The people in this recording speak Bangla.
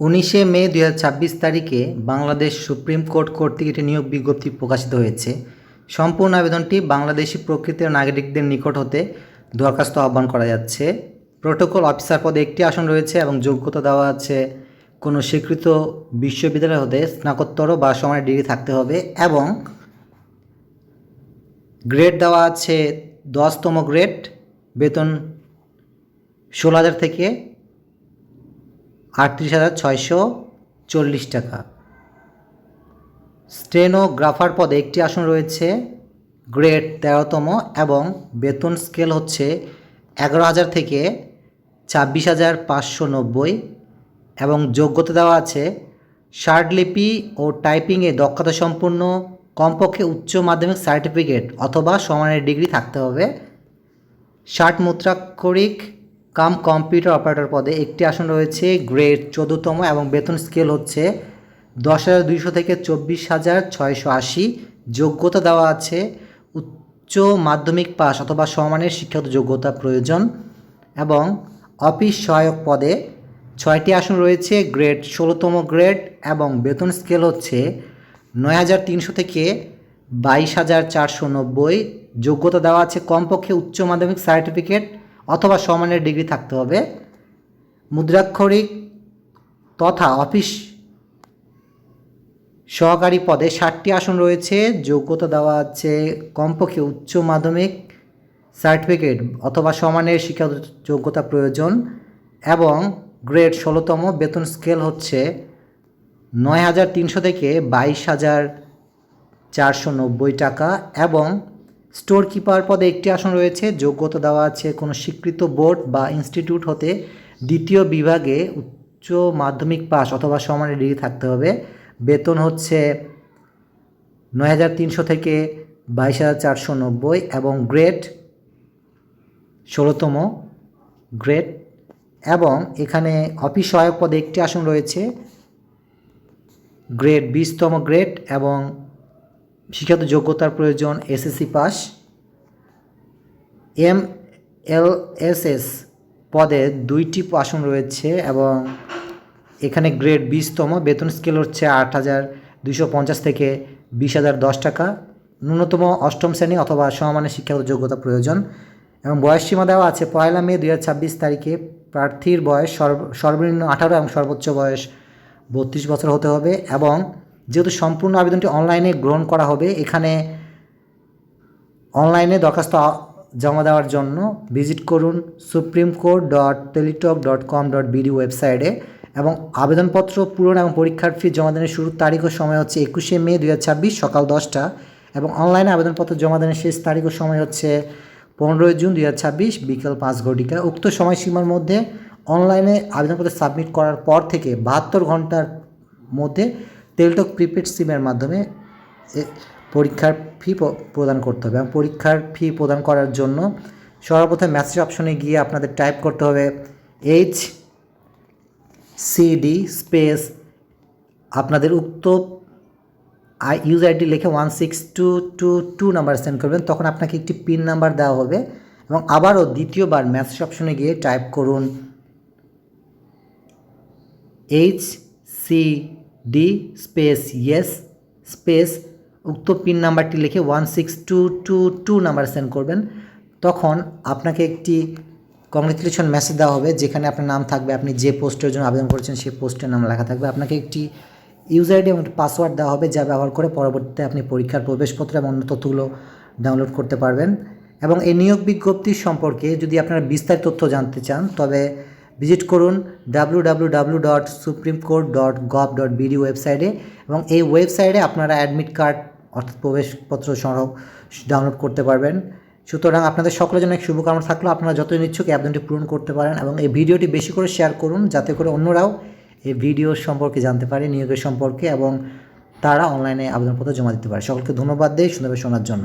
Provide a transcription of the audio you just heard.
19 মে 2026 তারিখে বাংলাদেশ সুপ্রিম কোর্ট কর্তৃক একটি নিয়োগ বিজ্ঞপ্তি প্রকাশিত হয়েছে। সম্পূর্ণ আবেদনটি বাংলাদেশি প্রকৃতির নাগরিকদের নিকট হতে দরখাস্ত আহ্বান করা যাচ্ছে। প্রোটোকল অফিসার পদে একটি আসন রয়েছে এবং যোগ্যতা দেওয়া আছে কোনো স্বীকৃত বিশ্ববিদ্যালয় হতে স্নাতকোত্তর বা সমানের ডিগ্রি থাকতে হবে এবং গ্রেড দেওয়া আছে 10তম গ্রেড, বেতন 16,000 থেকে 38,640 টাকা। স্টেনোগ্রাফার পদে একটি আসন রয়েছে, গ্রেড 13তম এবং বেতন স্কেল হচ্ছে 11,000 থেকে 26,590 এবং যোগ্যতা দেওয়া আছে শার্টলিপি ও টাইপিংয়ে দক্ষতা সম্পন্ন কমপক্ষে উচ্চ মাধ্যমিক সার্টিফিকেট অথবা সমানের ডিগ্রি থাকতে হবে। ষাট মুদ্রাক্ষরিক কাম কম্পিউটার অপারেটর পদে একটি আসন রয়েছে, গ্রেড 14তম এবং বেতন স্কেল হচ্ছে 10,200 থেকে 24,680। যোগ্যতা দেওয়া আছে উচ্চ মাধ্যমিক পাস অথবা সমানের শিক্ষাগত যোগ্যতা প্রয়োজন এবং অফিস সহায়ক পদে 6টি আসন রয়েছে, গ্রেড 16তম গ্রেড এবং বেতন স্কেল হচ্ছে 9,300 থেকে 22,490। যোগ্যতা দেওয়া আছে কমপক্ষে উচ্চ মাধ্যমিক সার্টিফিকেট অথবা সমানের ডিগ্রি থাকতে হবে। মুদ্রাক্ষরিক তথা অফিস সহকারী পদে 60টি আসন রয়েছে, যোগ্যতা দেওয়া আছে কমপক্ষে উচ্চ মাধ্যমিক সার্টিফিকেট অথবা সমানের শিক্ষাগত যোগ্যতা প্রয়োজন এবং গ্রেড 16তম, বেতন স্কেল হচ্ছে 9,300 থেকে 22,490 টাকা এবং স্টোর কিপার পদে একটি আসন রয়েছে, যোগ্যতা দেওয়া আছে কোনো স্বীকৃত বোর্ড বা ইনস্টিটিউট হতে দ্বিতীয় বিভাগে উচ্চ মাধ্যমিক পাস অথবা সমানের ডিগ্রি থাকতে হবে। বেতন হচ্ছে 9,300 থেকে 22,490 এবং গ্রেড 16তম গ্রেড এবং এখানে অফিস সহায়ক পদে একটি আসন রয়েছে, গ্রেড 20তম গ্রেড এবং শিক্ষাগত যোগ্যতার প্রয়োজন এসএসসি পাস। MLSS পদে 2টি আসন রয়েছে এবং এখানে গ্রেড 20তম, বেতন স্কেল হচ্ছে 8,250 থেকে 20,010 টাকা। ন্যূনতম অষ্টম শ্রেণী অথবা সমমানের শিক্ষাগত যোগ্যতা প্রয়োজন এবং বয়সসীমা দেওয়া আছে 1 মে 2026 তারিখে প্রার্থীর বয়স সর্বনিম্ন 18 এবং সর্বোচ্চ বয়স 32 বছর হতে হবে এবং যেহেতু সম্পূর্ণ আবেদনটি অনলাইনে গ্রহণ করা হবে, এখানে অনলাইনে দরখাস্ত জমা দেওয়ার জন্য ভিজিট করুন supremcourt.teletalk.com.bd ওয়েবসাইটে এবং আবেদনপত্র পূরণ এবং পরীক্ষার ফি জমা দানের শুরুর তারিখ ও সময় হচ্ছে 21 মে 2026 সকাল 10টা এবং অনলাইনে আবেদনপত্র জমা দানের শেষ তারিখ ও সময় হচ্ছে 15 জুন 2026 বিকেল 5 ঘটিকা। উক্ত সময়সীমার মধ্যে অনলাইনে আবেদনপত্র সাবমিট করার পর থেকে 72 ঘন্টার মধ্যে টেলিটক প্রিপেড সিমের মাধ্যমে পরীক্ষার ফি প্রদান করতে হবে এবং পরীক্ষার ফি প্রদান করার জন্য সর্বপ্রথম মেসেজ অপশনে গিয়ে আপনাদের টাইপ করতে হবে HCD স্পেস আপনাদের উক্ত ইউজার আইডি লিখে 16222 নাম্বার সেন্ড করবেন। তখন আপনাকে একটি পিন নাম্বার দেওয়া হবে এবং আবারও দ্বিতীয়বার মেসেজ অপশনে গিয়ে টাইপ করুন HCD স্পেস ইয়েস স্পেস উক্ত পিন নাম্বারটি লিখে 16222 নাম্বার সেন্ড করবেন। তখন আপনাকে একটি কংগ্রেচুলেশন মেসেজ দেওয়া হবে যেখানে আপনার নাম থাকবে, আপনি যে পোস্টের জন্য আবেদন করেছেন সেই পোস্টের নাম লেখা থাকবে। আপনাকে একটি ইউজার আইডি এবং একটি পাসওয়ার্ড দেওয়া হবে যা ব্যবহার করে পরবর্তীতে আপনি পরীক্ষার প্রবেশপত্র এবং অন্য তথ্যগুলো ডাউনলোড করতে পারবেন। এবং এই নিয়োগ বিজ্ঞপ্তি সম্পর্কে যদি আপনারা বিস্তারিত তথ্য জানতে চান তবে ভিজিট করুন www.supremecourt.gov.bd ওয়েবসাইটে এবং এই ওয়েবসাইটে আপনারা অ্যাডমিট কার্ড অর্থাৎ প্রবেশপত্র সহ ডাউনলোড করতে পারবেন। সুতরাং আপনাদের সকলের জন্য এক শুভকামনা থাকলো, আপনারা যতই ইচ্ছুক এই আবেদনটি পূরণ করতে পারেন এবং এই ভিডিওটি বেশি করে শেয়ার করুন যাতে করে অন্যরাও এই ভিডিও সম্পর্কে জানতে পারে, নিয়োগের সম্পর্কে এবং তারা অনলাইনে আবেদনপত্র জমা দিতে পারে। সকলকে ধন্যবাদ দেই সুন্দরভাবে শোনার জন্য।